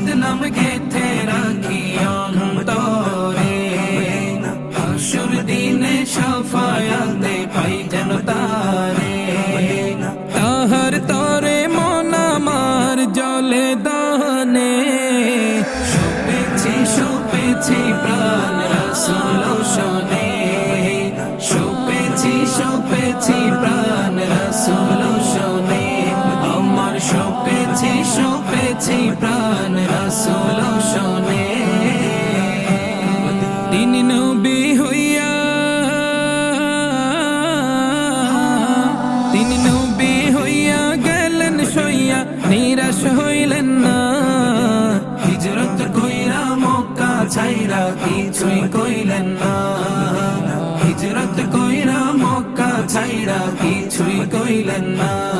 বদনাম গেথে রাখি অন্তরে হাসুর দিনে শাফায়াতে পাই যেন তারে তাহার তরে মন আমার জলে দহনে শোপেছি প্রাণ রাসূল শোনে শোপেছি প্রাণ রাসূল শোনে আমার শোপেছি প্রাণ রাসূল শোনে তিনি নবী হইয়া গেলেন সইয়া নিরাশ হইলেন না হিজরত কইরা মক্কা ছাইরা কিছুই কইলেন না হিজরত কইরা মক্কা ছাইরা কিছুই কইলেন না